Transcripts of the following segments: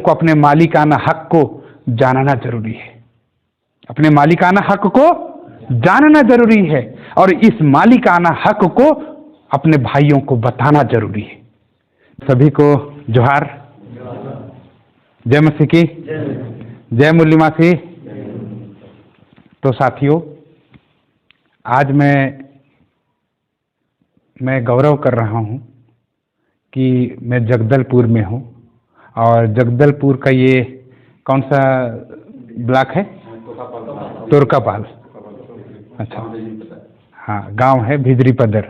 आपको अपने मालिकाना हक को जानना जरूरी है। अपने मालिकाना हक को जानना जरूरी है और इस मालिकाना हक को अपने भाइयों को बताना जरूरी है। सभी को जोहार, जय मसीह की, जय मुरली मासी। तो साथियों, आज मैं गौरव कर रहा हूं कि मैं जगदलपुर में हूं और जगदलपुर का ये कौन सा ब्लॉक है? तुर्कापाल। अच्छा, हाँ, गांव है भिजरी पदर।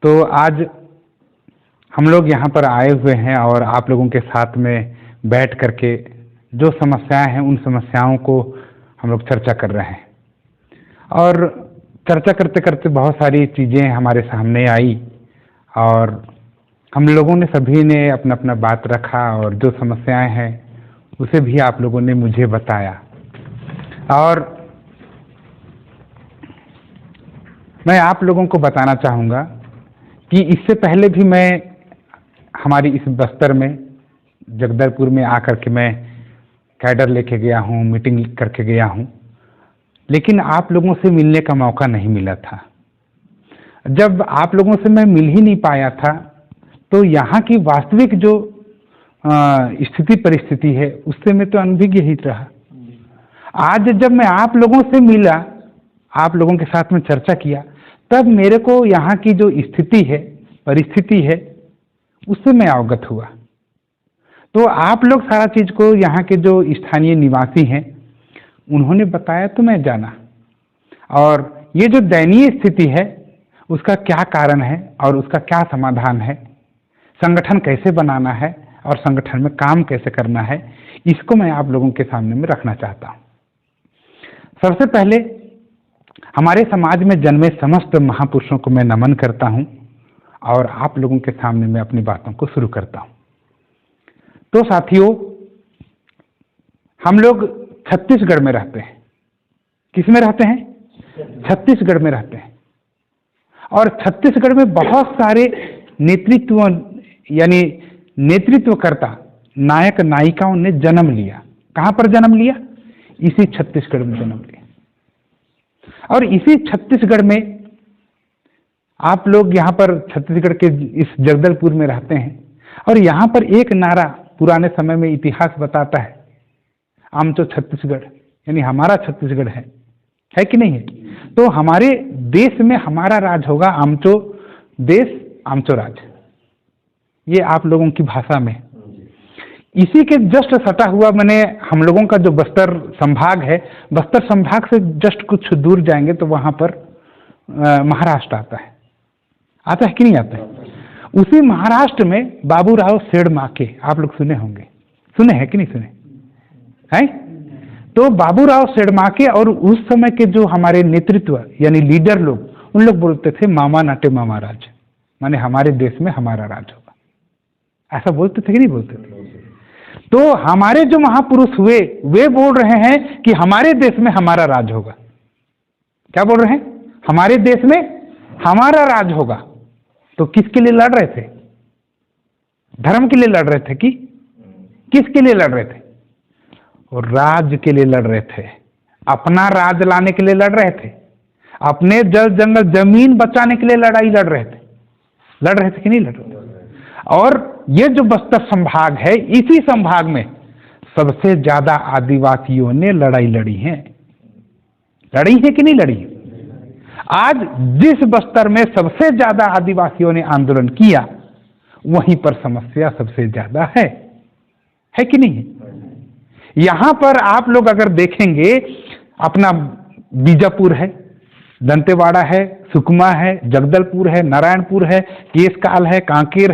तो आज हम लोग यहाँ पर आए हुए हैं और आप लोगों के साथ में बैठ करके जो समस्याएं हैं उन समस्याओं को हम लोग चर्चा कर रहे हैं। और चर्चा करते करते बहुत सारी चीज़ें हमारे सामने आई और हम लोगों ने सभी ने अपना अपना बात रखा और जो समस्याएं हैं उसे भी आप लोगों ने मुझे बताया। और मैं आप लोगों को बताना चाहूँगा कि इससे पहले भी मैं हमारी इस बस्तर में जगदलपुर में आकर के मैं कैडर लेके गया हूँ, मीटिंग करके गया हूँ, लेकिन आप लोगों से मिलने का मौका नहीं मिला था। जब आप लोगों से मैं मिल ही नहीं पाया था तो यहाँ की वास्तविक जो स्थिति परिस्थिति है उससे मैं तो अनभिज्ञ ही रहा। आज जब मैं आप लोगों से मिला, आप लोगों के साथ में चर्चा किया, तब मेरे को यहाँ की जो स्थिति है, परिस्थिति है, उससे मैं अवगत हुआ। तो आप लोग सारा चीज़ को यहाँ के जो स्थानीय निवासी हैं उन्होंने बताया तो मैं जाना। और ये जो दयनीय स्थिति है उसका क्या कारण है और उसका क्या समाधान है, संगठन कैसे बनाना है और संगठन में काम कैसे करना है, इसको मैं आप लोगों के सामने में रखना चाहता हूँ। सबसे पहले हमारे समाज में जन्मे समस्त महापुरुषों को मैं नमन करता हूँ और आप लोगों के सामने मैं अपनी बातों को शुरू करता हूँ। तो साथियों, हम लोग छत्तीसगढ़ में रहते हैं। किस में रहते हैं? छत्तीसगढ़ में रहते हैं। और छत्तीसगढ़ में बहुत सारे नेतृत्व यानी नेतृत्वकर्ता नायक नायिकाओं ने जन्म लिया। कहाँ पर जन्म लिया? इसी छत्तीसगढ़ में जन्म लिया। और इसी छत्तीसगढ़ में आप लोग यहाँ पर छत्तीसगढ़ के इस जगदलपुर में रहते हैं और यहाँ पर एक नारा पुराने समय में इतिहास बताता है, आमचो छत्तीसगढ़, यानी हमारा छत्तीसगढ़ है कि नहीं है? तो हमारे देश में हमारा राज होगा, आमचो देश आमचो राज, ये आप लोगों की भाषा में। इसी के जस्ट सटा हुआ मैंने हम लोगों का जो बस्तर संभाग है, बस्तर संभाग से जस्ट कुछ दूर जाएंगे तो वहाँ पर महाराष्ट्र आता है कि नहीं आता है? उसी महाराष्ट्र में बाबूराव सेडमाके, आप लोग सुने होंगे, सुने हैं कि नहीं सुने हैं? तो बाबूराव सेडमाके और उस समय के जो हमारे नेतृत्व यानी लीडर लोग, उन लोग बोलते थे मामा नाटे मामा राज, माने हमारे देश में हमारा राज होगा। ऐसा बोलते थे कि नहीं बोलते थे? तो हमारे जो महापुरुष हुए वे बोल रहे हैं कि हमारे देश में हमारा राज होगा। क्या बोल रहे हैं? हमारे देश में हमारा राज होगा। तो किसके लिए लड़ रहे थे? धर्म के लिए लड़ रहे थे कि किसके लिए लड़ रहे थे? और राज के लिए लड़ रहे थे, अपना राज लाने के लिए लड़ रहे थे, अपने जल जंगल जमीन बचाने के लिए लड़ाई लड़ रहे थे कि नहीं लड़ रहे थे? और ये जो बस्तर संभाग है, इसी संभाग में सबसे ज्यादा आदिवासियों ने लड़ाई लड़ी है कि नहीं लड़ी? आज जिस बस्तर में सबसे ज्यादा आदिवासियों ने आंदोलन किया वहीं पर समस्या सबसे ज्यादा है कि नहीं है? यहां पर आप लोग अगर देखेंगे, अपना बीजापुर है, दंतेवाड़ा है, सुकमा है, जगदलपुर है, नारायणपुर है, केशकाल है, कांकेर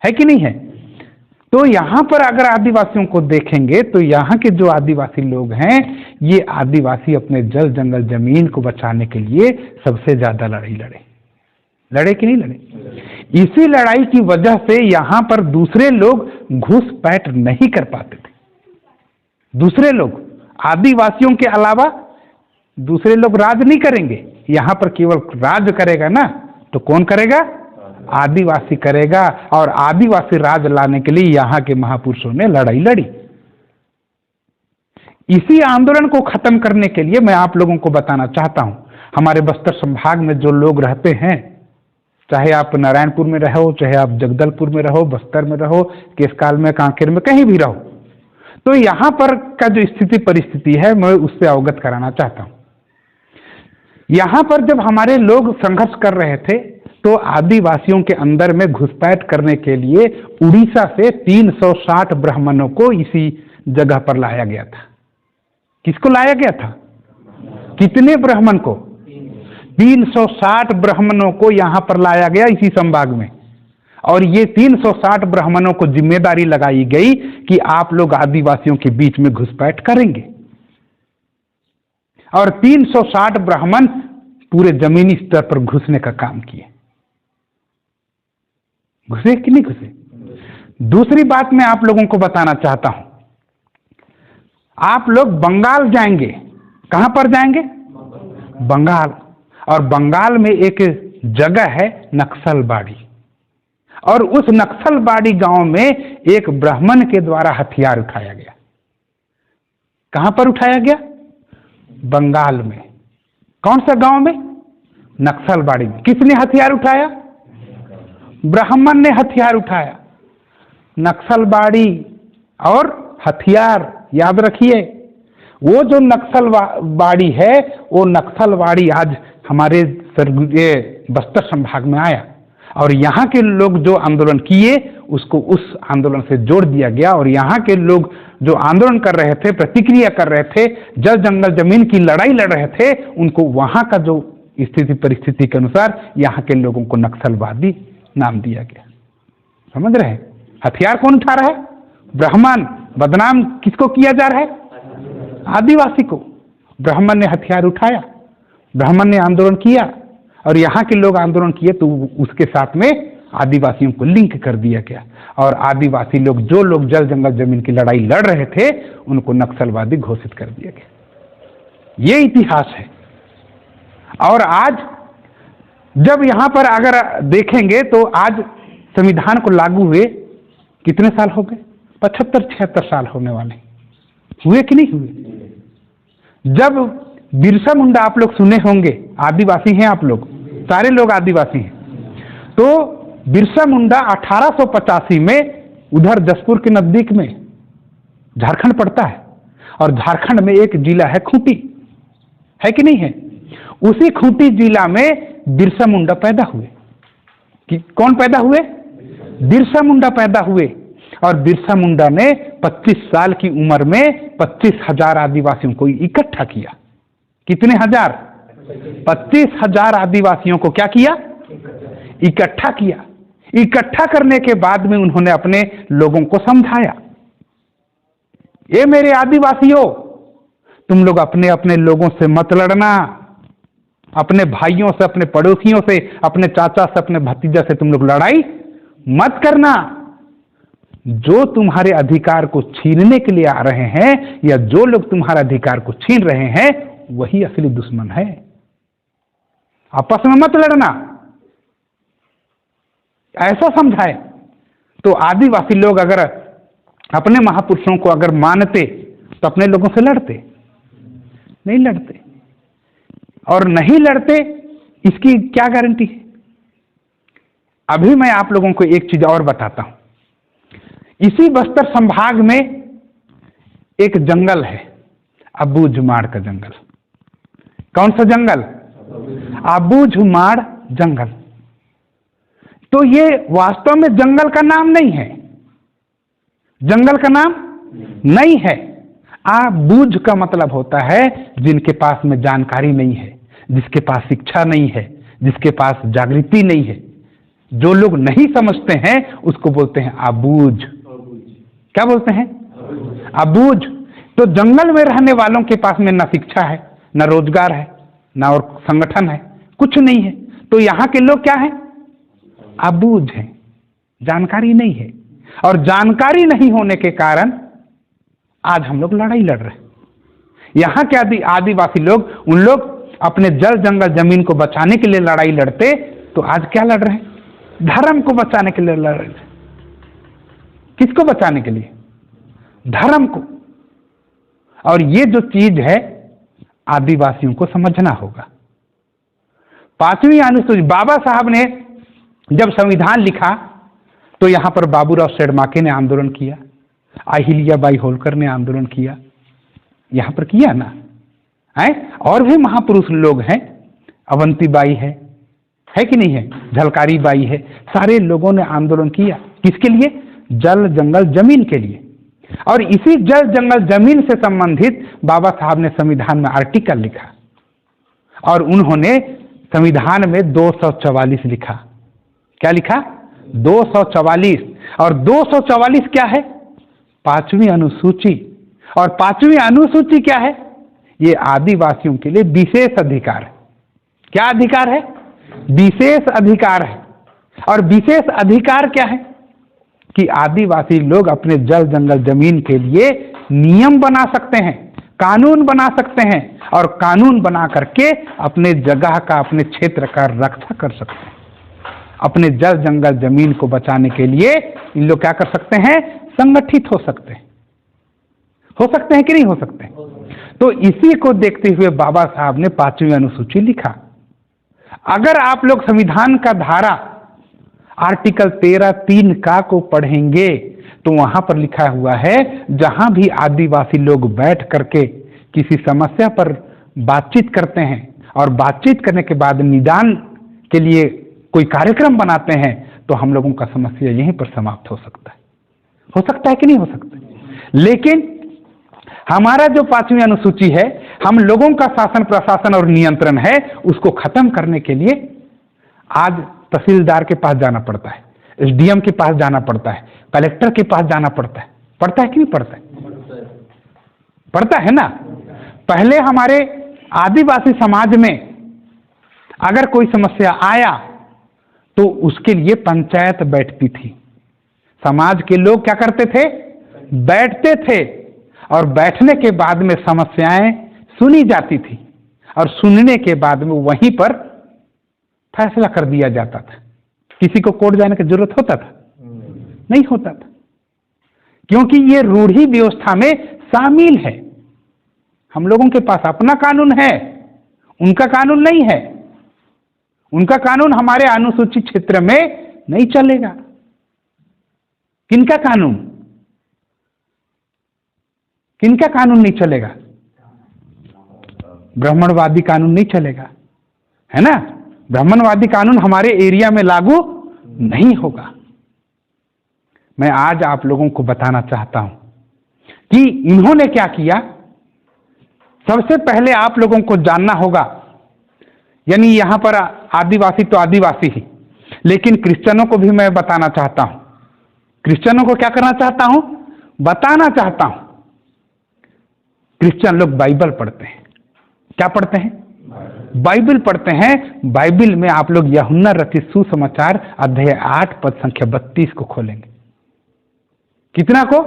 है कि नहीं है? तो यहाँ पर अगर आदिवासियों को देखेंगे तो यहाँ के जो आदिवासी लोग हैं, ये आदिवासी अपने जल जंगल जमीन को बचाने के लिए सबसे ज्यादा लड़ाई लड़े कि नहीं लड़े? इसी लड़ाई की वजह से यहाँ पर दूसरे लोग घुसपैठ नहीं कर पाते थे। दूसरे लोग, आदिवासियों के अलावा दूसरे लोग राज नहीं करेंगे। यहाँ पर केवल राज करेगा ना, तो कौन करेगा? आदिवासी करेगा, और आदिवासी राज लाने के लिए यहाँ के महापुरुषों ने लड़ाई लड़ी। इसी आंदोलन को खत्म करने के लिए मैं आप लोगों को बताना चाहता हूं, हमारे बस्तर संभाग में जो लोग रहते हैं, चाहे आप नारायणपुर में रहो, चाहे आप जगदलपुर में रहो, बस्तर में रहो, केसकाल में, कांकेर में, कहीं भी रहो, तो यहाँ पर का जो स्थिति परिस्थिति है मैं उससे अवगत कराना चाहता हूँ। यहाँ पर जब हमारे लोग संघर्ष कर रहे थे तो आदिवासियों के अंदर में घुसपैठ करने के लिए उड़ीसा से 360 ब्राह्मणों को इसी जगह पर लाया गया था। किसको लाया गया था? कितने ब्राह्मण को? 360 ब्राह्मणों को यहाँ पर लाया गया इसी संभाग में, और ये 360 ब्राह्मणों को जिम्मेदारी लगाई गई कि आप लोग आदिवासियों के बीच में घुसपैठ करेंगे, और 360 ब्राह्मण पूरे जमीनी स्तर पर घुसने का काम किए। घुसे कि नहीं घुसे? दूसरी बात मैं आप लोगों को बताना चाहता हूं, आप लोग बंगाल जाएंगे। कहां पर जाएंगे? बंगाल। और बंगाल में एक जगह है नक्सलबाड़ी, और उस नक्सलबाड़ी गांव में एक ब्राह्मण के द्वारा हथियार उठाया गया। कहां पर उठाया गया? बंगाल में। कौन सा गांव में? नक्सलबाड़ी में। किसने हथियार उठाया? ब्राह्मण ने हथियार उठाया। नक्सलबाड़ी और हथियार, याद रखिए, वो जो नक्सलबाड़ी है वो नक्सलबाड़ी आज हमारे बस्तर संभाग में आया, और यहाँ के लोग जो आंदोलन किए उसको उस आंदोलन से जोड़ दिया गया, और यहाँ के लोग जो आंदोलन कर रहे थे, प्रतिक्रिया कर रहे थे, जल जंगल जमीन की लड़ाई लड़ रहे थे, उनको वहाँ का जो स्थिति परिस्थिति के अनुसार यहाँ के लोगों को नक्सलवादी नाम दिया गया। समझ रहे हैं? हथियार कौन उठा रहा है? ब्राह्मण। बदनाम किसको किया जा रहा है? आदिवासी को। ब्राह्मण ने हथियार उठाया, ब्राह्मण ने आंदोलन किया, और यहाँ के लोग आंदोलन किए तो उसके साथ में आदिवासियों को लिंक कर दिया गया, और आदिवासी लोग, जो लोग जल जंगल जमीन की लड़ाई लड़ रहे थे, उनको नक्सलवादी घोषित कर दिया गया। ये इतिहास है। और आज जब यहाँ पर अगर देखेंगे तो आज संविधान को लागू हुए कितने साल हो गए? 75-76 साल होने वाले। हुए कि नहीं हुए? जब बिरसा मुंडा, आप लोग सुने होंगे, आदिवासी हैं आप लोग, सारे लोग आदिवासी हैं, तो बिरसा मुंडा 1885 में उधर जसपुर के नजदीक में झारखंड पड़ता है, और झारखंड में एक जिला है खूंटी, है कि नहीं है? उसी खूंटी जिला में बिरसा मुंडा पैदा हुए। कि कौन पैदा हुए? बिरसा मुंडा पैदा हुए, और बिरसा मुंडा ने 25 साल की उम्र में 25,000 आदिवासियों को इकट्ठा किया। कितने हजार? 25,000 आदिवासियों को क्या किया? इकट्ठा किया। इकट्ठा करने के बाद में उन्होंने अपने लोगों को समझाया, ये मेरे आदिवासियों, तुम लोग अपने अपने लोगों से मत लड़ना, अपने भाइयों से, अपने पड़ोसियों से, अपने चाचा से, अपने भतीजा से तुम लोग लड़ाई मत करना। जो तुम्हारे अधिकार को छीनने के लिए आ रहे हैं, या जो लोग तुम्हारे अधिकार को छीन रहे हैं, वही असली दुश्मन है। आपस में मत लड़ना, ऐसा समझाए। तो आदिवासी लोग अगर अपने महापुरुषों को अगर मानते तो अपने लोगों से लड़ते? नहीं लड़ते। और नहीं लड़ते, इसकी क्या गारंटी है? अभी मैं आप लोगों को एक चीज और बताता हूं। इसी बस्तर संभाग में एक जंगल है, अबूझमाड़ का जंगल। कौन सा जंगल? अबूझमाड़ जंगल। तो ये वास्तव में जंगल का नाम नहीं है, जंगल का नाम नहीं है। आबूझ का मतलब होता है जिनके पास में जानकारी नहीं है, जिसके पास शिक्षा नहीं है, जिसके पास जागृति नहीं है, जो लोग नहीं समझते हैं उसको बोलते हैं आबूझ। क्या बोलते हैं? आबूझ। तो जंगल में रहने वालों के पास में ना शिक्षा है, ना रोजगार है, ना और संगठन है, कुछ नहीं है। तो यहाँ के लोग क्या हैं? आबूझ हैं, जानकारी नहीं है। और जानकारी नहीं होने के कारण आज हम लोग लड़ाई लड़ रहे हैं। यहाँ के आदिवासी लोग, उन लोग अपने जल जंगल जमीन को बचाने के लिए लड़ाई लड़ते, तो आज क्या लड़ रहे हैं? धर्म को बचाने के लिए लड़ रहे थे। किसको बचाने के लिए? धर्म को। और ये जो चीज है आदिवासियों को समझना होगा। 5वीं अनुसूची, बाबा साहब ने जब संविधान लिखा तो यहां पर बाबूराव सेडमाके ने आंदोलन किया, अहिल्याबाई होलकर ने आंदोलन किया, यहां पर किया ना है। और भी महापुरुष लोग हैं, अवंतीबाई है कि नहीं है, झलकारी बाई है, सारे लोगों ने आंदोलन किया। किसके लिए? जल जंगल जमीन के लिए। और इसी जल जंगल जमीन से संबंधित बाबा साहब ने संविधान में आर्टिकल लिखा और उन्होंने संविधान में 244 लिखा। क्या लिखा? 244। और 244 क्या है? 5वीं अनुसूची। और 5वीं अनुसूची क्या है? ये आदिवासियों के लिए विशेष अधिकार है। क्या अधिकार है? विशेष अधिकार है। और विशेष अधिकार क्या है? कि आदिवासी लोग अपने जल जंगल जमीन के लिए नियम बना सकते हैं, कानून बना सकते हैं, और कानून बना करके अपने जगह का, अपने क्षेत्र का रक्षा कर सकते हैं। अपने जल जंगल जमीन को बचाने के लिए इन लोग क्या कर सकते हैं? संगठित हो सकते हैं। हो सकते हैं कि नहीं हो सकते? तो इसी को देखते हुए बाबा साहब ने 5वीं अनुसूची लिखा। अगर आप लोग संविधान का धारा आर्टिकल 13(3) का को पढ़ेंगे तो वहां पर लिखा हुआ है, जहां भी आदिवासी लोग बैठ करके किसी समस्या पर बातचीत करते हैं और बातचीत करने के बाद निदान के लिए कोई कार्यक्रम बनाते हैं, तो हम लोगों का समस्या यहीं पर समाप्त हो सकता है। हो सकता है कि नहीं हो सकता? लेकिन हमारा जो 5वीं अनुसूची है, हम लोगों का शासन प्रशासन और नियंत्रण है, उसको खत्म करने के लिए आज तहसीलदार के पास जाना पड़ता है, SDM के पास जाना पड़ता है, कलेक्टर के पास जाना पड़ता है। पड़ता है कि नहीं पड़ता है? पड़ता है ना। पहले हमारे आदिवासी समाज में अगर कोई समस्या आया तो उसके लिए पंचायत बैठती थी। समाज के लोग क्या करते थे? बैठते थे, और बैठने के बाद में समस्याएं सुनी जाती थी, और सुनने के बाद में वहीं पर फैसला कर दिया जाता था। किसी को कोर्ट जाने की जरूरत होता था? नहीं होता था, क्योंकि ये रूढ़ी व्यवस्था में शामिल है। हम लोगों के पास अपना कानून है, उनका कानून नहीं है। उनका कानून हमारे अनुसूचित क्षेत्र में नहीं चलेगा। किनका कानून? किनका कानून नहीं चलेगा? ब्राह्मणवादी कानून नहीं चलेगा, है ना। ब्राह्मणवादी कानून हमारे एरिया में लागू नहीं होगा। मैं आज आप लोगों को बताना चाहता हूं कि इन्होंने क्या किया। सबसे पहले आप लोगों को जानना होगा, यानी यहां पर आदिवासी तो आदिवासी ही, लेकिन क्रिश्चियनों को भी मैं बताना चाहता हूं। क्रिश्चियनों को क्या करना चाहता हूं? बताना चाहता हूं। क्रिश्चियन लोग बाइबल पढ़ते हैं। क्या पढ़ते हैं? बाइबल पढ़ते हैं। बाइबल में आप लोग यूहन्ना रचित सुसमाचार अध्याय 8 पद संख्या 32 को खोलेंगे। कितना को?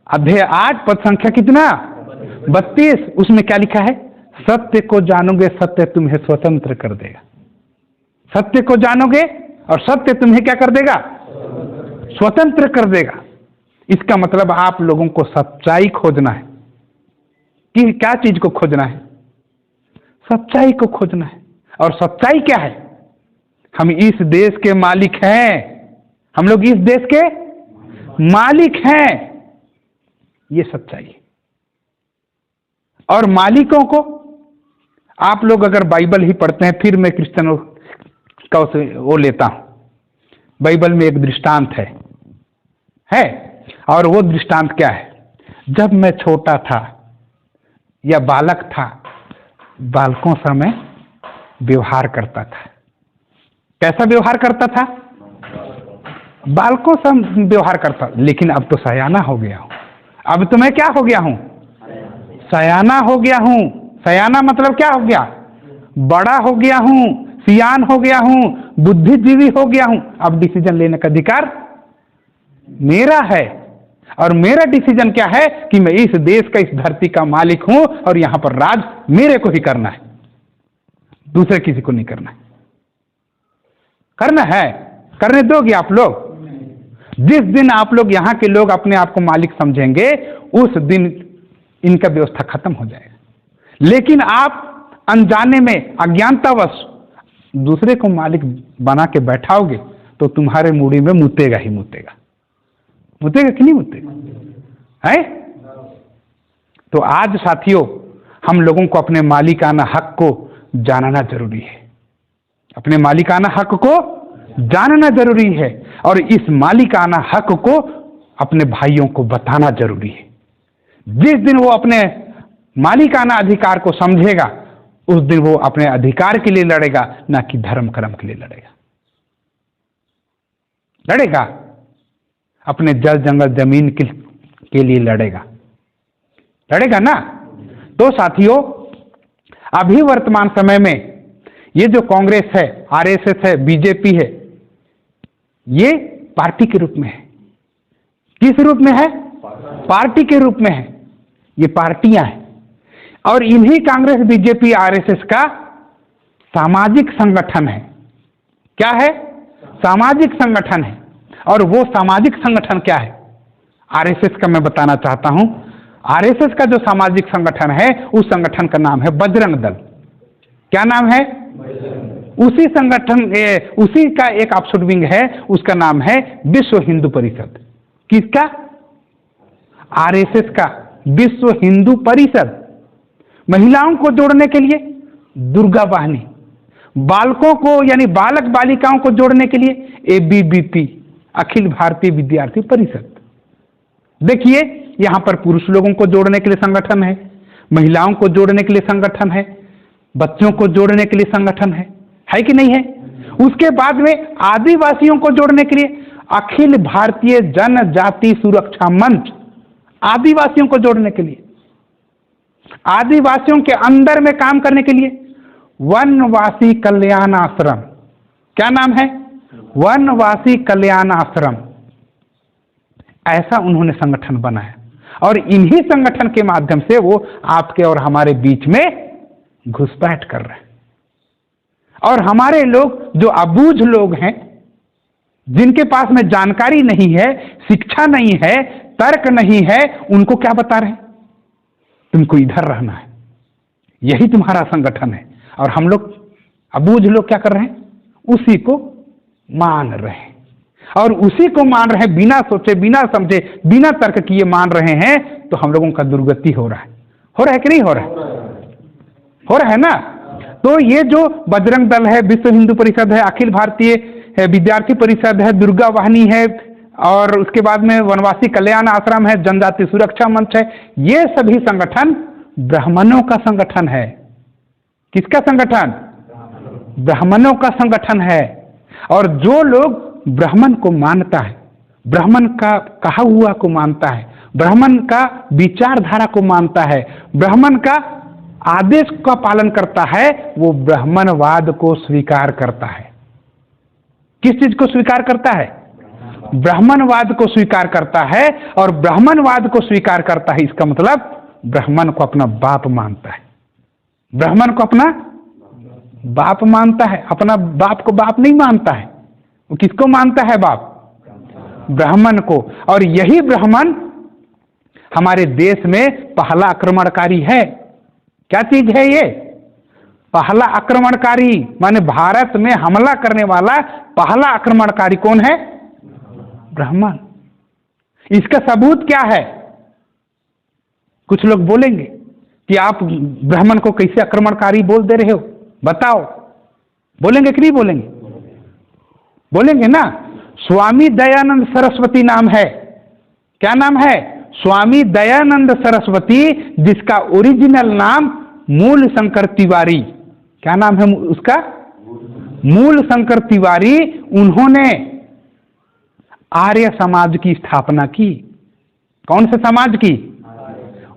अध्याय 8 पद संख्या कितना? 32। उसमें क्या लिखा है? सत्य को जानोगे, सत्य तुम्हें स्वतंत्र कर देगा। सत्य को जानोगे और सत्य तुम्हें क्या कर देगा? स्वतंत्र कर देगा। इसका मतलब आप लोगों को सच्चाई खोजना है। कि क्या चीज को खोजना है? सच्चाई को खोजना है। और सच्चाई क्या है? हम इस देश के मालिक हैं। हम लोग इस देश के मालिक हैं, ये सच्चाई है। और मालिकों को आप लोग अगर बाइबल ही पढ़ते हैं, फिर मैं क्रिश्चियनों का वो लेता हूं। बाइबल में एक दृष्टांत है, और वो दृष्टांत क्या है? जब मैं छोटा था या बालक था, बालकों सा मैं व्यवहार करता था। कैसा व्यवहार करता था? बालकों सा व्यवहार करता। लेकिन अब तो सयाना हो गया हूं। अब तो मैं क्या हो गया हूं? सयाना हो गया हूं। सयाना मतलब क्या हो गया? बड़ा हो गया हूं, सियान हो गया हूं, बुद्धिजीवी हो गया हूं। अब डिसीजन लेने का अधिकार मेरा है। और मेरा डिसीजन क्या है कि मैं इस देश का, इस धरती का मालिक हूं, और यहां पर राज मेरे को ही करना है, दूसरे किसी को नहीं करना है। करना है करने दोगे आप लोग? जिस दिन आप लोग यहाँ के लोग अपने आप को मालिक समझेंगे उस दिन इनका व्यवस्था खत्म हो जाएगा। लेकिन आप अनजाने में अज्ञानतावश दूसरे को मालिक बना के बैठाओगे तो तुम्हारे मूड़ी में मुतेगा ही मुतेगा। मुतेगा कि नहीं मुतेगा? है? तो आज साथियों हम लोगों को अपने मालिकाना हक को जानना जरूरी है। अपने मालिकाना हक को जानना जरूरी है और इस मालिकाना हक को अपने भाइयों को बताना जरूरी है। जिस दिन वो अपने मालिकाना अधिकार को समझेगा उस दिन वो अपने अधिकार के लिए लड़ेगा, ना कि धर्म कर्म के लिए लड़ेगा। लड़ेगा अपने जल जंगल जमीन के लिए लड़ेगा, लड़ेगा ना। तो साथियों अभी वर्तमान समय में ये जो कांग्रेस है, आरएसएस है, बीजेपी है, ये पार्टी के रूप में है। किस रूप में है? पार्टी के रूप में है। ये पार्टियां हैं और इन्हीं कांग्रेस, बीजेपी, आरएसएस का सामाजिक संगठन है। क्या है? सामाजिक संगठन है। और वो सामाजिक संगठन क्या है आरएसएस का मैं बताना चाहता हूं। आरएसएस का जो सामाजिक संगठन है उस संगठन का नाम है बजरंग दल। क्या नाम है? उसी संगठन उसी का एक ऑफशूट विंग है, उसका नाम है विश्व हिंदू परिषद। किसका? आरएसएस का विश्व हिंदू परिषद। महिलाओं को जोड़ने के लिए दुर्गा वाहिनी, बालकों को यानी बालक बालिकाओं को जोड़ने के लिए एबीवीपी, अखिल भारतीय विद्यार्थी परिषद। देखिए यहां पर पुरुष लोगों को जोड़ने के लिए संगठन है, महिलाओं को जोड़ने के लिए संगठन है, बच्चों को जोड़ने के लिए संगठन है कि नहीं है? उसके बाद में आदिवासियों को जोड़ने के लिए अखिल भारतीय जनजाति सुरक्षा मंच, आदिवासियों को जोड़ने के लिए, आदिवासियों के अंदर में काम करने के लिए वनवासी कल्याण आश्रम। क्या नाम है? वनवासी कल्याण आश्रम। ऐसा उन्होंने संगठन बनाया और इन्हीं संगठन के माध्यम से वो आपके और हमारे बीच में घुसपैठ कर रहे हैं। और हमारे लोग जो अबूझ लोग हैं, जिनके पास में जानकारी नहीं है, शिक्षा नहीं है, तर्क नहीं है, उनको क्या बता रहे हैं? तुमको इधर रहना है, यही तुम्हारा संगठन है। और हम लोग अबूझ लोग क्या कर रहे हैं? उसी को मान रहे हैं और उसी को मान रहे हैं, बिना सोचे, बिना समझे, बिना तर्क किए मान रहे हैं। तो हम लोगों का दुर्गति हो रहा है। हो रहा है कि नहीं हो रहा है? हो रहा है ना। तो ये जो बजरंग दल है, विश्व हिंदू परिषद है, अखिल भारतीय विद्यार्थी परिषद है, दुर्गा वाहिनी है और उसके बाद में वनवासी कल्याण आश्रम है, जनजाति सुरक्षा मंच है, ये सभी संगठन ब्राह्मणों का संगठन है। किसका संगठन? ब्राह्मणों का संगठन है। और जो लोग ब्राह्मण को मानता है, ब्राह्मण का कहा हुआ को मानता है, ब्राह्मण का विचारधारा को मानता है, ब्राह्मण का आदेश का पालन करता है, वो ब्राह्मणवाद को स्वीकार करता है। किस चीज को स्वीकार करता है? ब्राह्मणवाद को स्वीकार करता है। और ब्राह्मणवाद को स्वीकार करता है इसका मतलब ब्राह्मण को अपना बाप मानता है। ब्राह्मण को अपना बाप मानता है, अपना बाप को बाप नहीं मानता है। वो किसको मानता है? बाप, ब्राह्मण को। और यही ब्राह्मण हमारे देश में पहला आक्रमणकारी है। क्या चीज है ये? पहला आक्रमणकारी, माने भारत में हमला करने वाला पहला आक्रमणकारी कौन है? ब्राह्मण। इसका सबूत क्या है? कुछ लोग बोलेंगे कि आप ब्राह्मण को कैसे आक्रमणकारी बोल दे रहे हो, बताओ। बोलेंगे कि नहीं बोलेंगे? बोलेंगे ना। स्वामी दयानंद सरस्वती नाम है। क्या नाम है? स्वामी दयानंद सरस्वती, जिसका ओरिजिनल नाम मूल शंकर तिवारी। क्या नाम है उसका? मूल शंकर तिवारी। उन्होंने आर्य समाज की स्थापना की। कौन से समाज की?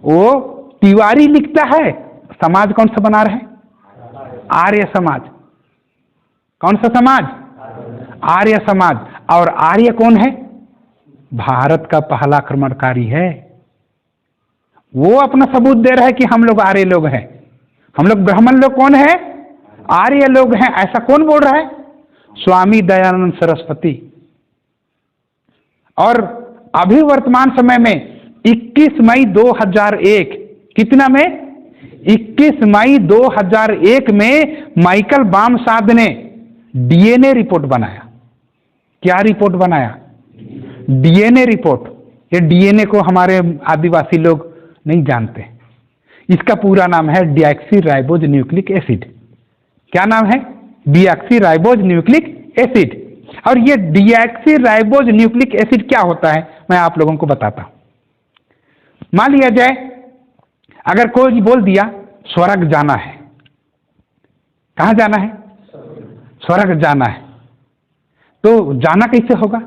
वो तिवारी लिखता है, समाज कौन सा बना रहे? आर्य समाज। कौन सा समाज? आर्य समाज। और आर्य कौन है? भारत का पहला आक्रमणकारी है। वो अपना सबूत दे रहा है कि हम लोग आर्य लोग हैं। हम लोग ब्राह्मण लोग कौन है? आर्य लोग हैं। ऐसा कौन बोल रहा है? स्वामी दयानंद सरस्वती। और अभी वर्तमान समय में 21 मई 2001, कितना में? 21 मई 2001 में माइकल बामसाद ने डीएनए रिपोर्ट बनाया। क्या रिपोर्ट बनाया? DNA report. ये डीएनए को हमारे आदिवासी लोग नहीं जानते। इसका पूरा नाम है डीऑक्सी न्यूक्लिक एसिड। क्या नाम है? Deoxy nucleic acid. और ये डीऑक्सी न्यूक्लिक एसिड क्या होता है, मैं आप लोगों को बताता हूं। मान लिया जाए अगर कोई बोल दिया स्वर्ग जाना है। कहां जाना है? स्वर्ग जाना है। तो जाना कैसे होगा?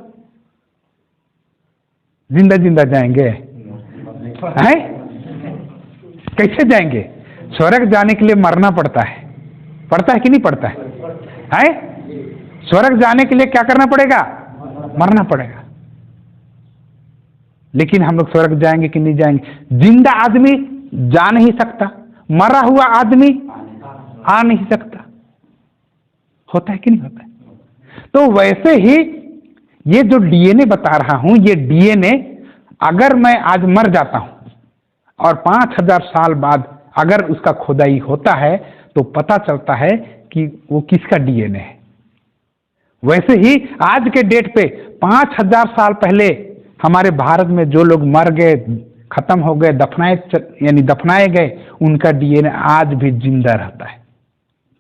जिंदा जिंदा जाएंगे हैं? कैसे जाएंगे? स्वर्ग जाने के लिए मरना पड़ता है। पड़ता है कि नहीं पड़ता है? स्वर्ग जाने के लिए क्या करना पड़ेगा? मरना पड़ेगा। लेकिन हम लोग स्वर्ग जाएंगे कि नहीं जाएंगे? जिंदा आदमी जा नहीं सकता, मरा हुआ आदमी आ नहीं सकता। होता है कि नहीं होता है? तो वैसे ही ये जो डीएनए बता रहा हूं, ये डीएनए अगर मैं आज मर जाता हूं और 5000 साल बाद अगर उसका खुदाई होता है तो पता चलता है कि वो किसका डीएनए है। वैसे ही आज के डेट पे 5000 साल पहले हमारे भारत में जो लोग मर गए, खत्म हो गए, दफनाए गए, उनका डीएनए आज भी जिंदा रहता है।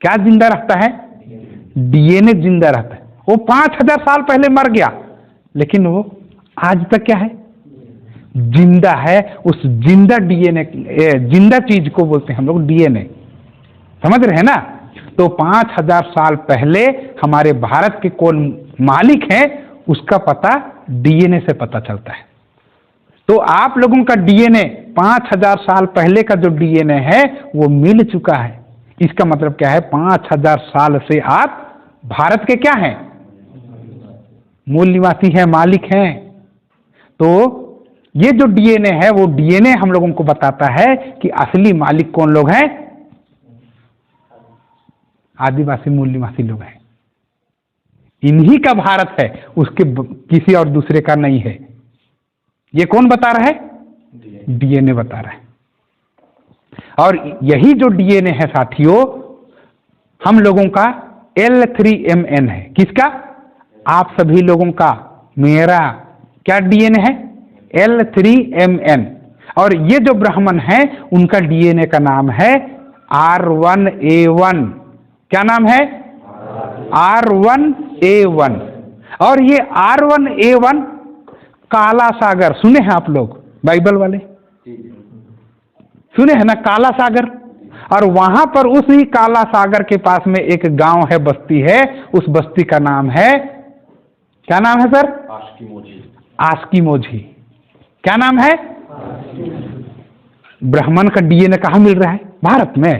क्या जिंदा रहता है? डीएनए जिंदा रहता है। वो 5000 साल पहले मर गया, लेकिन वो आज तक क्या है? जिंदा है। उस जिंदा डीएनए, जिंदा चीज को बोलते हैं हम लोग डीएनए। समझ रहे हैं ना? तो 5000 साल पहले हमारे भारत के कौन मालिक हैं, उसका पता डीएनए से पता चलता है। तो आप लोगों का डीएनए 5000 साल पहले का जो डीएनए है वो मिल चुका है। इसका मतलब क्या है? 5000 साल से आप भारत के क्या हैं? मूल निवासी हैं, मालिक हैं। तो ये जो डीएनए है वो डीएनए हम लोगों को बताता है कि असली मालिक कौन लोग हैं? आदिवासी मूल निवासी लोग हैं। इन्हीं का भारत है, उसके किसी और दूसरे का नहीं है। ये कौन बता रहा है? डीएनए बता रहा है। और यही जो डीएनए है साथियों, हम लोगों का L3MN है। किसका? आप सभी लोगों का, मेरा क्या डीएनए है? L3MN। और ये जो ब्राह्मण है उनका डीएनए का नाम है R1A1। क्या नाम है? R1A1। और ये R1A1 काला सागर, सुने हैं आप लोग? बाइबल वाले सुने हैं ना? काला सागर। और वहां पर उसी काला सागर के पास में एक गांव है, बस्ती है। उस बस्ती का नाम है, क्या नाम है सर? आस्किमोझी। क्या नाम है? ब्राह्मण का डीएनए कहाँ मिल रहा है? भारत में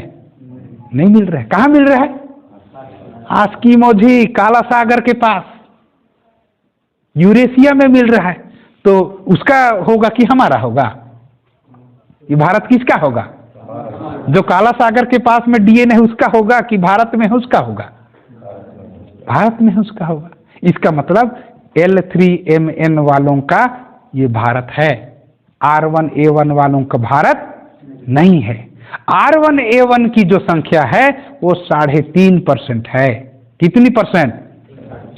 नहीं मिल रहा है। कहाँ मिल रहा है? आस्किमोझी, काला सागर के पास, यूरेशिया में मिल रहा है। तो उसका होगा कि हमारा होगा? ये भारत किसका होगा? जो काला सागर के पास में डीएनए है उसका होगा कि भारत में है उसका होगा? भारत में है उसका होगा। इसका मतलब L3MN वालों का ये भारत है, R1A1 वालों का भारत नहीं है। R1A1 की जो संख्या है वो 3.5% है। कितनी परसेंट?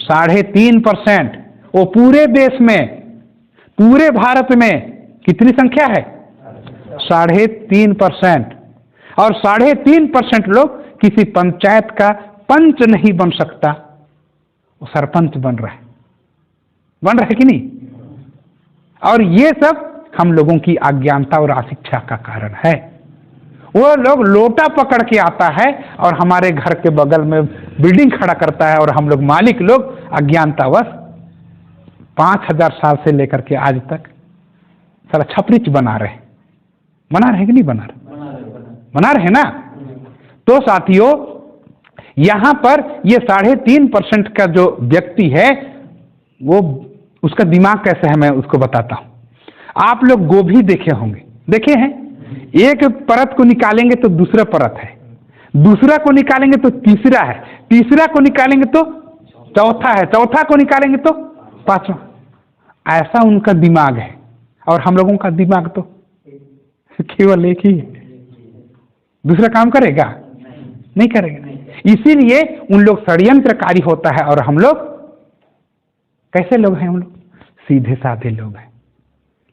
3.5%। वो पूरे देश में, पूरे भारत में कितनी संख्या है? 3.5%। और 3.5% लोग किसी पंचायत का पंच नहीं बन सकता, वो सरपंच बन रहा है कि नहीं? और ये सब हम लोगों की अज्ञानता और अशिक्षा का कारण है। वो लोग लोटा पकड़ के आता है और हमारे घर के बगल में बिल्डिंग खड़ा करता है, और हम लोग मालिक लोग अज्ञानतावश 5000 साल से लेकर के आज तक सारा छपरीच बना रहे हैं कि नहीं बना रहे? बना रहे हैं ना? तो साथियों, यहां पर ये 3.5% का जो व्यक्ति है वो, उसका दिमाग कैसा है मैं उसको बताता हूं। आप लोग गोभी देखे होंगे, देखे हैं? एक परत को निकालेंगे तो दूसरा परत है, दूसरा को निकालेंगे तो तीसरा है, तीसरा को निकालेंगे तो चौथा है, चौथा को निकालेंगे तो पांचवा। ऐसा उनका दिमाग है, और हम लोगों का दिमाग तो केवल एक ही है। दूसरा काम करेगा? नहीं करेगा। इसीलिए उन लोग षड्यंत्रकारी होता है, और हम लोग कैसे लोग हैं? हम लोग सीधे साधे लोग हैं,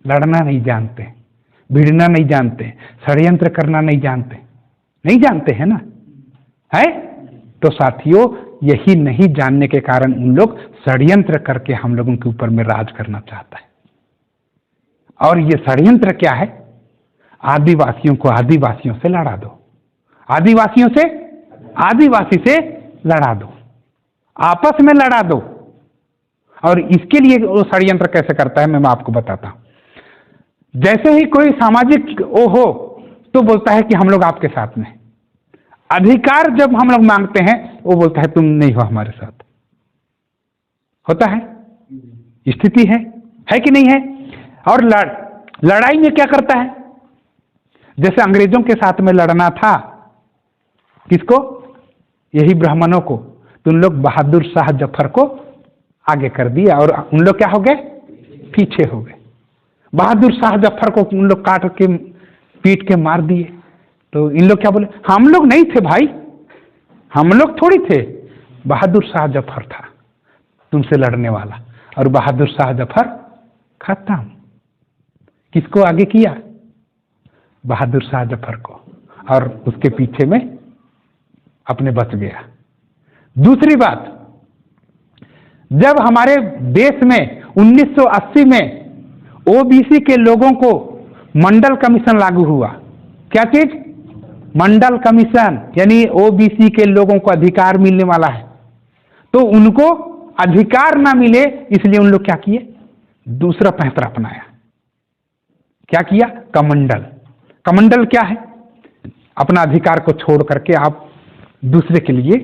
लड़ना नहीं जानते, भिड़ना नहीं जानते, षड्यंत्र करना नहीं जानते, नहीं जानते हैं ना, है? तो साथियों, यही नहीं जानने के कारण उन लोग षड्यंत्र करके हम लोगों के ऊपर में राज करना चाहता है। और ये षड्यंत्र क्या है? आदिवासियों को आदिवासियों से लड़ा दो, आदिवासियों से आदिवासी से लड़ा दो, आपस में लड़ा दो। और इसके लिए वो षड्यंत्र कैसे करता है, मैं आपको बताता हूं। जैसे ही कोई सामाजिक वो हो तो बोलता है कि हम लोग आपके साथ में। अधिकार जब हम लोग मांगते हैं, वो बोलता है तुम नहीं हो हमारे साथ। होता है, स्थिति है कि नहीं है? और लड़ाई में क्या करता है? जैसे अंग्रेजों के साथ में लड़ना था, किसको? यही ब्राह्मणों को। तो उन लोग बहादुर शाह जफर को आगे कर दिया, और उन लोग क्या हो गए? पीछे हो गए। बहादुर शाह जफर को उन लोग काट के पीट के मार दिए। तो इन लोग क्या बोले? हम लोग नहीं थे भाई, हम लोग थोड़ी थे, बहादुर शाह जफर था तुमसे लड़ने वाला। और बहादुर शाह जफर खत्म। किसको आगे किया? बहादुर शाह जफर को, और उसके पीछे में अपने बच गया। दूसरी बात, जब हमारे देश में 1980 में ओबीसी के लोगों को मंडल कमीशन लागू हुआ। क्या चीज? मंडल कमीशन, यानी ओबीसी के लोगों को अधिकार मिलने वाला है। तो उनको अधिकार ना मिले, इसलिए उन लोग क्या किए? दूसरा पैंतरा अपनाया। क्या किया? कमंडल। कमंडल क्या है? अपना अधिकार को छोड़ करके आप दूसरे के लिए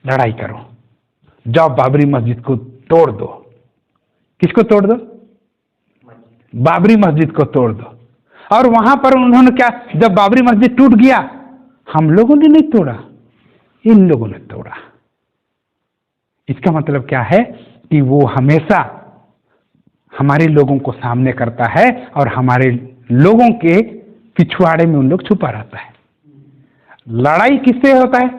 लड़ाई करो, जाओ बाबरी मस्जिद को तोड़ दो। किसको तोड़ दो? बाबरी मस्जिद को तोड़ दो। और वहां पर उन्होंने क्या, जब बाबरी मस्जिद टूट गया, हम लोगों ने नहीं तोड़ा, इन लोगों ने तोड़ा। इसका मतलब क्या है कि वो हमेशा हमारे लोगों को सामने करता है, और हमारे लोगों के पिछवाड़े में उन लोग छुपा रहता है। लड़ाई किससे होता है?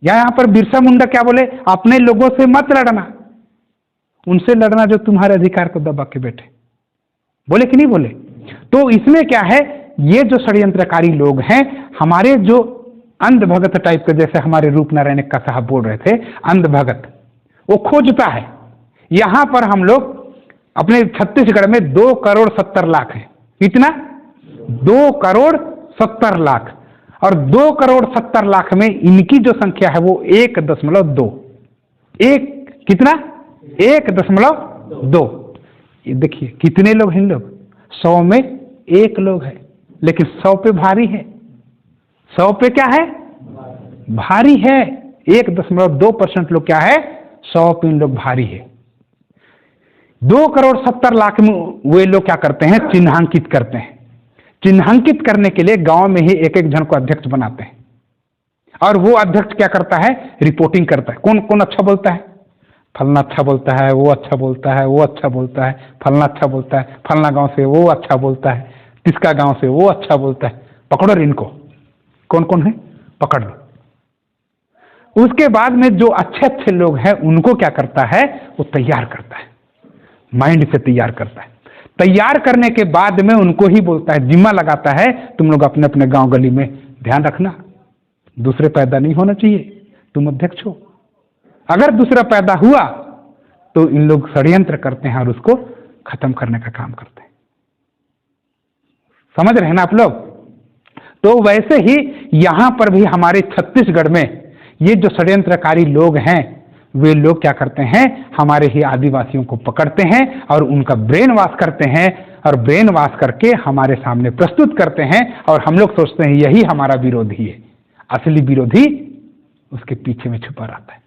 यहाँ पर बिरसा मुंडा क्या बोले? अपने लोगों से मत लड़ना, उनसे लड़ना जो तुम्हारे अधिकार को दबा के बैठे। बोले कि नहीं बोले? तो इसमें क्या है, ये जो षड्यंत्रकारी लोग हैं, हमारे जो अंधभगत टाइप के, जैसे हमारे रूपनारायण का साहब बोल रहे थे, अंधभगत, वो खोजता है। यहां पर हम लोग अपने छत्तीसगढ़ में 2,70,00,000 है। कितना? 2,70,00,000। और 2,70,00,000 में इनकी जो संख्या है वो 1.2। एक कितना? 1.2। ये देखिए कितने लोग हैं लोग? 100 में 1 लोग है, लेकिन 100 पे भारी है। 100 पे क्या है? भारी है। 1.2% लोग क्या है? 100 पे इन लोग भारी है। 2,70,00,000 में वे लोग क्या करते हैं? चिन्हांकित करते हैं। चिन्हांकित करने के लिए गांव में ही एक एक जन को अध्यक्ष बनाते हैं, और वो अध्यक्ष क्या करता है? रिपोर्टिंग करता है। कौन कौन अच्छा बोलता है? फलना अच्छा बोलता है, वो अच्छा बोलता है, वो अच्छा बोलता है, फलना अच्छा बोलता है, फलना गांव से वो अच्छा बोलता है, तिसका गांव से वो अच्छा बोलता है। पकड़ो इनको, कौन कौन है? पकड़ लो। उसके बाद में जो अच्छे अच्छे लोग हैं उनको क्या करता है? वो तैयार करता है, माइंड से तैयार करता है। तैयार करने के बाद में उनको ही बोलता है, जिम्मा लगाता है, तुम लोग अपने अपने गांव गली में ध्यान रखना, दूसरे पैदा नहीं होना चाहिए, तुम अध्यक्ष हो। अगर दूसरा पैदा हुआ तो इन लोग षड्यंत्र करते हैं और उसको खत्म करने का काम करते हैं। समझ रहे हैं ना आप लोग? तो वैसे ही यहां पर भी हमारे छत्तीसगढ़ में ये जो षड्यंत्रकारी लोग हैं, वे लोग क्या करते हैं? हमारे ही आदिवासियों को पकड़ते हैं और उनका ब्रेन वॉश करते हैं, और ब्रेन वॉश करके हमारे सामने प्रस्तुत करते हैं, और हम लोग सोचते हैं यही हमारा विरोधी है। असली विरोधी उसके पीछे में छुपा रहता है।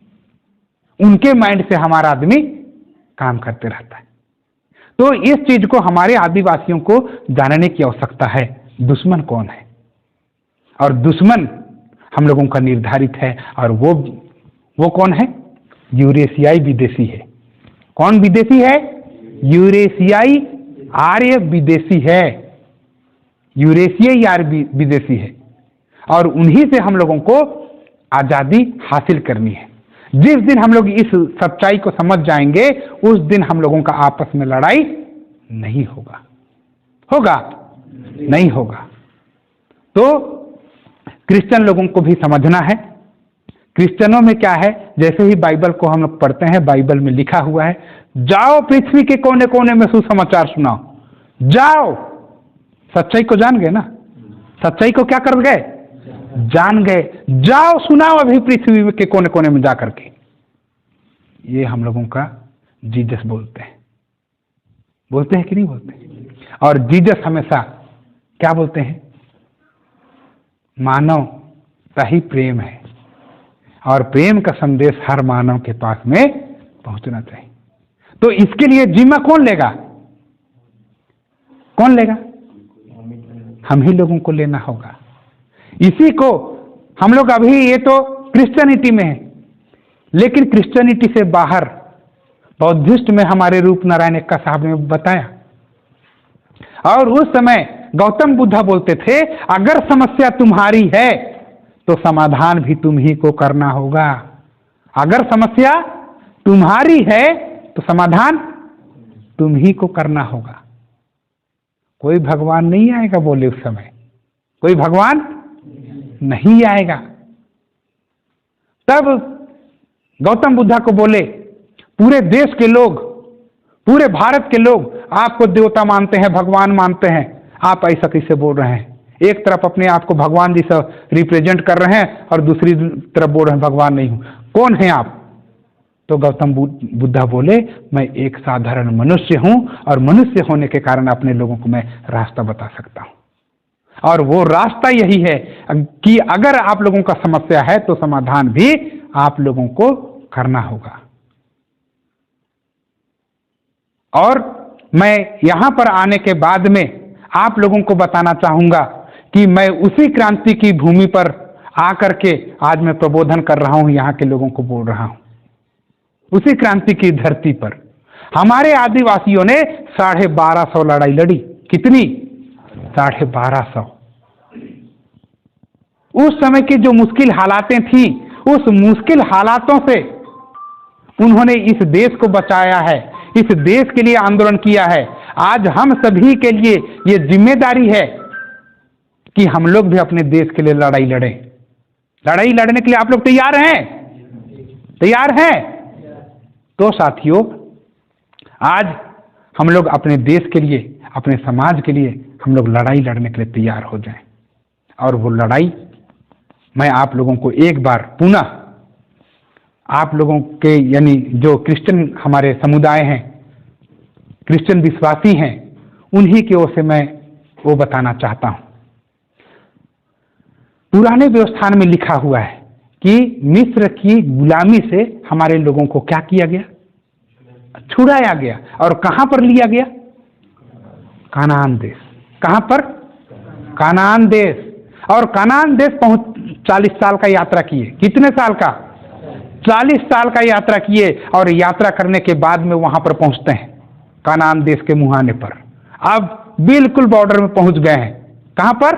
उनके माइंड से हमारा आदमी काम करते रहता है। तो इस चीज को हमारे आदिवासियों को जानने की आवश्यकता है, दुश्मन कौन है। और दुश्मन हम लोगों का निर्धारित है, और वो कौन है? यूरेशियाई विदेशी है। कौन विदेशी है? यूरेशियाई आर्य विदेशी है, यूरेशियाई आर्य विदेशी है। और उन्हीं से हम लोगों को आजादी हासिल करनी है। जिस दिन हम लोग इस सच्चाई को समझ जाएंगे, उस दिन हम लोगों का आपस में लड़ाई नहीं होगा। होगा? नहीं होगा। तो क्रिश्चियन लोगों को भी समझना है। क्रिश्चियनों में क्या है, जैसे ही बाइबल को हम लोग पढ़ते हैं, बाइबल में लिखा हुआ है, जाओ पृथ्वी के कोने कोने में सुसमाचार सुनाओ। जाओ, सच्चाई को जान गए ना? सच्चाई को क्या कर गए? जान गए। जाओ सुनाओ अभी पृथ्वी के कोने कोने में जाकर के। ये हम लोगों का जीसस बोलते हैं। बोलते हैं कि नहीं बोलते? और जीसस हमेशा क्या बोलते हैं? मानवता ही प्रेम है, और प्रेम का संदेश हर मानव के पास में पहुंचना चाहिए। तो इसके लिए जिम्मा कौन लेगा? कौन लेगा? हम ही लोगों को लेना होगा। इसी को हम लोग अभी, ये तो क्रिश्चियनिटी में है, लेकिन क्रिश्चियनिटी से बाहर बौद्धिस्ट में हमारे रूप नारायण एक्का साहब ने बताया। और उस समय गौतम बुद्धा बोलते थे, अगर समस्या तुम्हारी है तो समाधान भी तुम ही को करना होगा। अगर समस्या तुम्हारी है तो समाधान तुम ही को करना होगा। कोई भगवान नहीं आएगा बोले उस समय, कोई भगवान नहीं आएगा। तब गौतम बुद्धा को बोले, पूरे देश के लोग, पूरे भारत के लोग आपको देवता मानते हैं, भगवान मानते हैं, आप ऐसा कैसे बोल रहे हैं? एक तरफ अपने आप को भगवान जैसा रिप्रेजेंट कर रहे हैं और दूसरी तरफ बोल रहे हैं भगवान नहीं हूं, कौन है आप? तो गौतम बुद्धा बोले, मैं एक साधारण मनुष्य हूं, और मनुष्य होने के कारण अपने लोगों को मैं रास्ता बता सकता हूं। और वो रास्ता यही है कि अगर आप लोगों का समस्या है तो समाधान भी आप लोगों को करना होगा। और मैं यहां पर आने के बाद में आप लोगों को बताना चाहूंगा कि मैं उसी क्रांति की भूमि पर आकर के आज मैं प्रबोधन कर रहा हूं, यहां के लोगों को बोल रहा हूं। उसी क्रांति की धरती पर हमारे आदिवासियों ने 1250 लड़ाई लड़ी। कितनी? 1250। उस समय की जो मुश्किल हालातें थी, उस मुश्किल हालातों से उन्होंने इस देश को बचाया है, इस देश के लिए आंदोलन किया है। आज हम सभी के लिए ये जिम्मेदारी है कि हम लोग भी अपने देश के लिए लड़ाई लड़ें। लड़ाई लड़ने के लिए आप लोग तैयार हैं? तैयार हैं? तो साथियों, आज हम लोग अपने देश के लिए, अपने समाज के लिए हम लोग लड़ाई लड़ने के लिए तैयार हो जाएं। और वो लड़ाई मैं आप लोगों को एक बार पुनः, आप लोगों के यानी जो क्रिश्चियन हमारे समुदाय हैं, क्रिश्चियन विश्वासी हैं, उन्हीं की ओर से मैं वो बताना चाहता हूं। पुराने व्यवस्थान में लिखा हुआ है कि मिस्र की गुलामी से हमारे लोगों को क्या किया गया? छुड़ाया गया। और कहां पर लिया गया? कानान देश। कहां पर? कानान देश। और कानान देश 40 साल का यात्रा किए। कितने साल का? 40 साल का यात्रा किए। और यात्रा करने के बाद में वहां पर पहुंचते हैं कानान देश के मुहाने पर। अब बिल्कुल बॉर्डर में पहुंच गए हैं। कहां पर?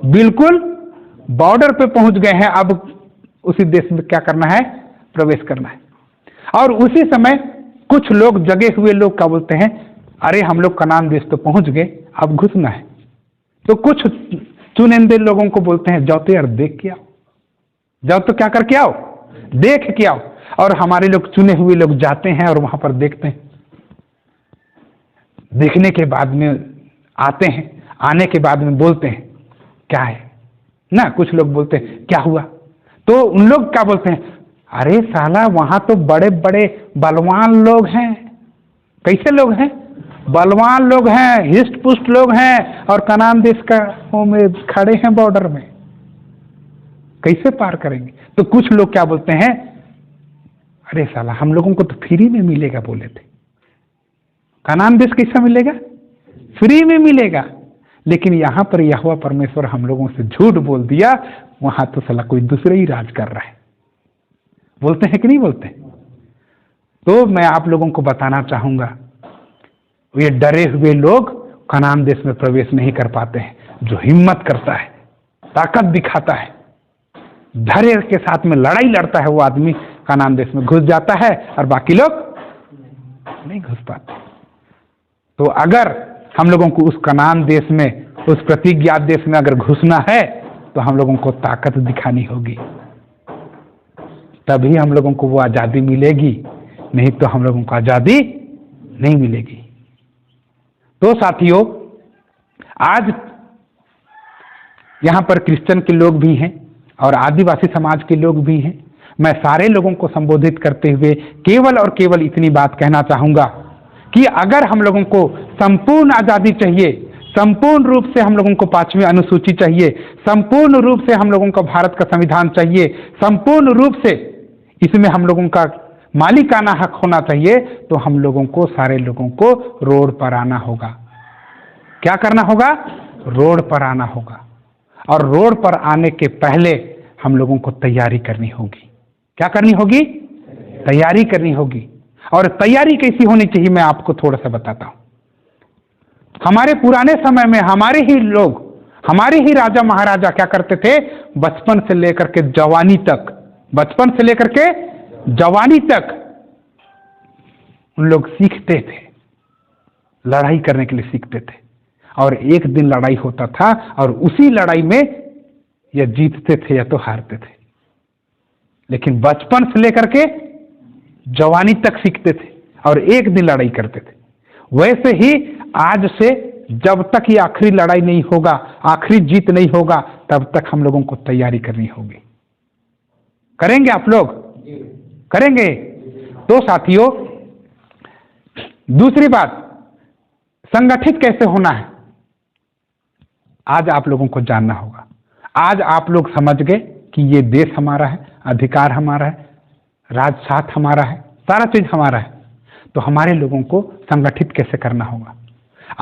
बिल्कुल बॉर्डर पे पहुंच गए हैं। अब उसी देश में क्या करना है? प्रवेश करना है। और उसी समय कुछ लोग, जगे हुए लोग क्या बोलते हैं, अरे हम लोग कानान देश तो पहुंच गए, अब घुसना है। तो कुछ चुनिंदे लोगों को बोलते हैं, जाओ तो यार देख के आओ, जाओ तो क्या करके आओ? देख के आओ। और हमारे लोग, चुने हुए लोग जाते हैं और वहां पर देखते हैं। देखने के बाद में आते हैं, आने के बाद में बोलते हैं क्या है ना, कुछ लोग बोलते हैं क्या हुआ? तो उन लोग क्या बोलते हैं, अरे साला वहां तो बड़े बड़े बलवान लोग हैं। कैसे लोग हैं? बलवान लोग हैं, हिस्ट पुष्ट लोग हैं, और कानान देश का में खड़े हैं बॉर्डर में, कैसे पार करेंगे? तो कुछ लोग क्या बोलते हैं, अरे साला हम लोगों को तो फ्री में मिलेगा बोले थे, कानान देश कैसा मिलेगा? फ्री में मिलेगा। लेकिन यहां पर यहोवा परमेश्वर हम लोगों से झूठ बोल दिया, वहां तो साला कोई दूसरे ही राज कर रहा है। बोलते हैं कि नहीं बोलते? तो मैं आप लोगों को बताना चाहूंगा, ये डरे हुए लोग कनान देश में प्रवेश नहीं कर पाते हैं। जो हिम्मत करता है, ताकत दिखाता है, धैर्य के साथ में लड़ाई लड़ता है, वो आदमी कनान देश में घुस जाता है और बाकी लोग नहीं घुस पाते। तो अगर हम लोगों को उस कनान देश में, उस प्रतिज्ञात देश में अगर घुसना है तो हम लोगों को ताकत दिखानी होगी, तभी हम लोगों को वो आजादी मिलेगी, नहीं तो हम लोगों को आजादी नहीं मिलेगी। तो साथियों, आज यहां पर क्रिश्चियन के लोग भी हैं और आदिवासी समाज के लोग भी हैं। मैं सारे लोगों को संबोधित करते हुए केवल और केवल इतनी बात कहना चाहूंगा कि अगर हम लोगों को संपूर्ण आजादी चाहिए, संपूर्ण रूप से हम लोगों को 5वीं अनुसूची चाहिए, संपूर्ण रूप से हम लोगों को भारत का संविधान चाहिए, संपूर्ण रूप से इसमें हम लोगों का मालिकाना हक होना चाहिए, तो हम लोगों को, सारे लोगों को रोड पर आना होगा। क्या करना होगा? रोड पर आना होगा। और रोड पर आने के पहले हम लोगों को तैयारी करनी होगी। क्या करनी होगी? तैयारी करनी होगी। और तैयारी कैसी होनी चाहिए, मैं आपको थोड़ा सा बताता हूं। हमारे पुराने समय में हमारे ही लोग, हमारे ही राजा महाराजा क्या करते थे? बचपन से लेकर के जवानी तक, बचपन से लेकर के जवानी तक उन लोग सीखते थे, लड़ाई करने के लिए सीखते थे। और एक दिन लड़ाई होता था और उसी लड़ाई में या जीतते थे या तो हारते थे, लेकिन बचपन से लेकर के जवानी तक सीखते थे और एक दिन लड़ाई करते थे। वैसे ही आज से जब तक ये आखिरी लड़ाई नहीं होगा, आखिरी जीत नहीं होगा, तब तक हम लोगों को तैयारी करनी होगी। करेंगे आप लोग? करेंगे? तो साथियों, दूसरी बात, संगठित कैसे होना है, आज आप लोगों को जानना होगा। आज आप लोग समझ गए कि ये देश हमारा है, अधिकार हमारा है, राजसाथ हमारा है, सारा चीज हमारा है। तो हमारे लोगों को संगठित कैसे करना होगा।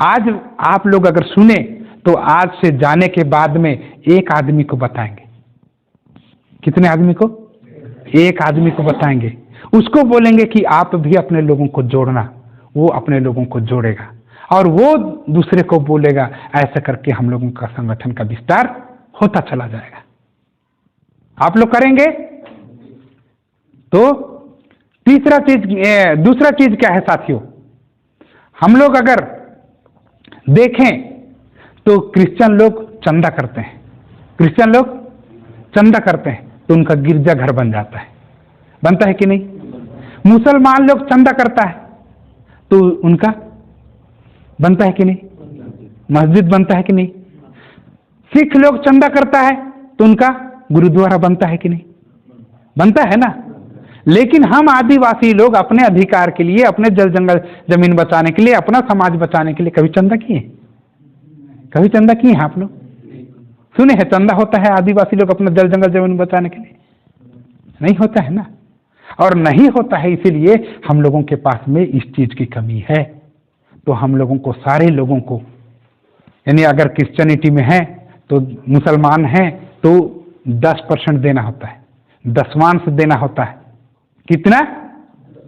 आज आप लोग अगर सुने तो आज से जाने के बाद में एक आदमी को बताएंगे। कितने आदमी को? एक आदमी को बताएंगे। उसको बोलेंगे कि आप भी अपने लोगों को जोड़ना, वो अपने लोगों को जोड़ेगा और वो दूसरे को बोलेगा। ऐसा करके हम लोगों का संगठन का विस्तार होता चला जाएगा। आप लोग करेंगे? तो दूसरा चीज क्या है साथियों, हम लोग अगर देखें तो क्रिश्चियन लोग चंदा करते हैं। क्रिश्चियन लोग चंदा करते हैं तो उनका गिरजा घर बन जाता है, बनता है कि नहीं? मुसलमान लोग चंदा करता है तो उनका बनता है कि नहीं? मस्जिद बनता है कि नहीं? सिख लोग चंदा करता है तो उनका गुरुद्वारा बनता है कि नहीं? बनता है ना। लेकिन हम आदिवासी लोग अपने अधिकार के लिए, अपने जल जंगल जमीन बचाने के लिए, अपना समाज बचाने के लिए कभी चंदा किए? कभी चंदा किए हैं आप लोग? सुने हैं चंदा होता है आदिवासी लोग अपना जल जंगल जमीन बचाने के लिए? नहीं होता है ना। और नहीं होता है इसीलिए हम लोगों के पास में इस चीज की कमी है। तो हम लोगों को, सारे लोगों को, यानी अगर क्रिश्चियनिटी में है तो मुसलमान हैं तो 10% देना होता है, दसवांश देना होता है। कितना?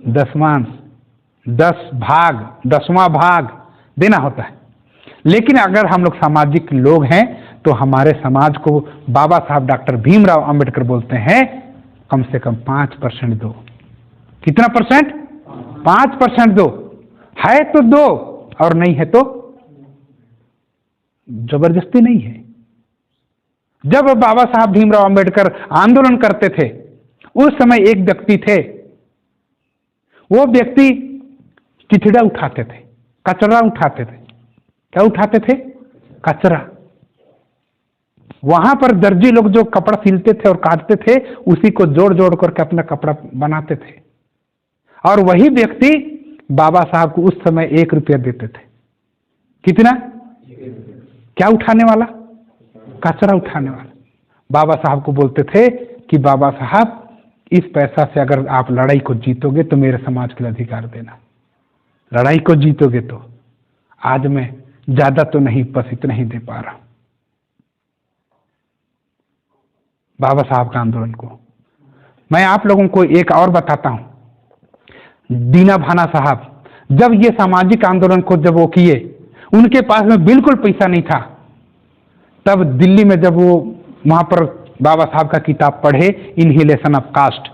दसवांश, 10वां भाग देना होता है। लेकिन अगर हम लोग सामाजिक लोग हैं तो हमारे समाज को बाबा साहब डॉक्टर भीमराव अंबेडकर बोलते हैं कम से कम 5% दो। कितना परसेंट? 5% दो। है तो दो और नहीं है तो जबरदस्ती नहीं है। जब बाबा साहब भीमराव अंबेडकर आंदोलन करते थे उस समय एक व्यक्ति थे, वो व्यक्ति चिथड़ा उठाते थे, कचरा उठाते थे। क्या उठाते थे? कचरा। वहां पर दर्जी लोग जो कपड़ा सिलते थे और काटते थे उसी को जोड़ जोड़ करके अपना कपड़ा बनाते थे। और वही व्यक्ति बाबा साहब को उस समय 1 रुपया देते थे। कितना? क्या उठाने वाला? कचरा उठाने वाला। बाबा साहब को बोलते थे कि बाबा साहब इस पैसा से अगर आप लड़ाई को जीतोगे तो मेरे समाज के लिए अधिकार देना। लड़ाई को जीतोगे तो। आज मैं ज्यादा तो नहीं, बस इतना ही दे पा रहा हूं बाबा साहब का आंदोलन को। मैं आप लोगों को एक और बताता हूं। दीना भाना साहब, जब ये सामाजिक आंदोलन को जब वो किए, उनके पास में बिल्कुल पैसा नहीं था। तब दिल्ली में जब वो वहां पर बाबा साहब का किताब पढ़े, इनहिलेशन ऑफ कास्ट,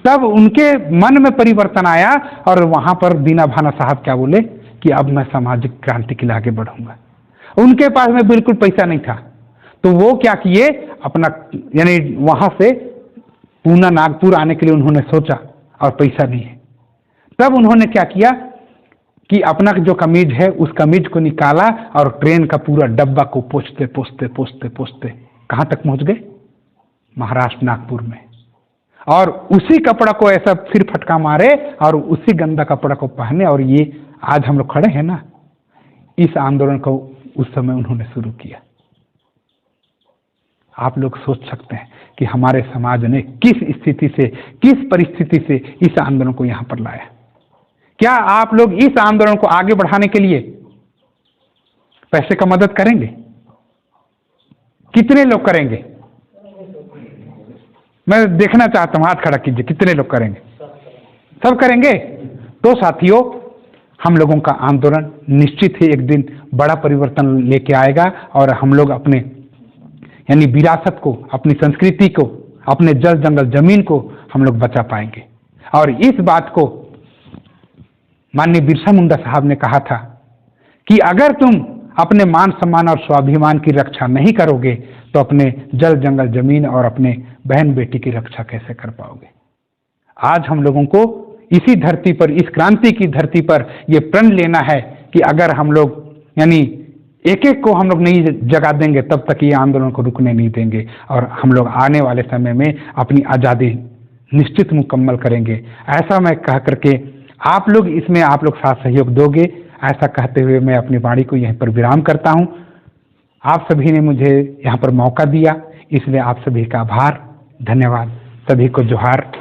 तब उनके मन में परिवर्तन आया और वहां पर दीना भाना साहब क्या बोले कि अब मैं सामाजिक क्रांति के लिए आगे बढ़ूंगा। उनके पास में बिल्कुल पैसा नहीं था, तो वो क्या किए, अपना यानी वहां से पूना नागपुर आने के लिए उन्होंने सोचा और पैसा नहीं है। तब उन्होंने क्या किया कि अपना जो कमीज है उस कमीज को निकाला और ट्रेन का पूरा डब्बा को पोंछते पोंछते पोंछते पोंछते कहाँ तक पहुंच गए, महाराष्ट्र नागपुर में। और उसी कपड़ा को ऐसा फिर फटका मारे और उसी गंदा कपड़ा को पहने, और ये आज हम लोग खड़े हैं ना, इस आंदोलन को उस समय उन्होंने शुरू किया। आप लोग सोच सकते हैं कि हमारे समाज ने किस स्थिति से, किस परिस्थिति से इस आंदोलन को यहां पर लाया। क्या आप लोग इस आंदोलन को आगे बढ़ाने के लिए पैसे का मदद करेंगे? कितने लोग करेंगे? मैं देखना चाहता हूं, हाथ खड़ा कीजिए, कितने लोग करेंगे? सब करेंगे? तो साथियों, हम लोगों का आंदोलन निश्चित ही एक दिन बड़ा परिवर्तन लेके आएगा और हम लोग अपने यानी विरासत को, अपनी संस्कृति को, अपने जल जंगल जमीन को हम लोग बचा पाएंगे। और इस बात को माननीय बिरसा मुंडा साहब ने कहा था कि अगर तुम अपने मान सम्मान और स्वाभिमान की रक्षा नहीं करोगे तो अपने जल जंगल जमीन और अपने बहन बेटी की रक्षा कैसे कर पाओगे। आज हम लोगों को इसी धरती पर, इस क्रांति की धरती पर ये प्रण लेना है कि अगर हम लोग यानी एक एक को हम लोग नहीं जगा देंगे तब तक ये आंदोलन को रुकने नहीं देंगे, और हम लोग आने वाले समय में अपनी आज़ादी निश्चित मुकम्मल करेंगे। ऐसा मैं कह करके आप लोग इसमें आप लोग साथ सहयोग दोगे, ऐसा कहते हुए मैं अपनी वाणी को यहीं पर विराम करता हूं। आप सभी ने मुझे यहाँ पर मौका दिया, इसलिए आप सभी का आभार, धन्यवाद। सभी को जोहार।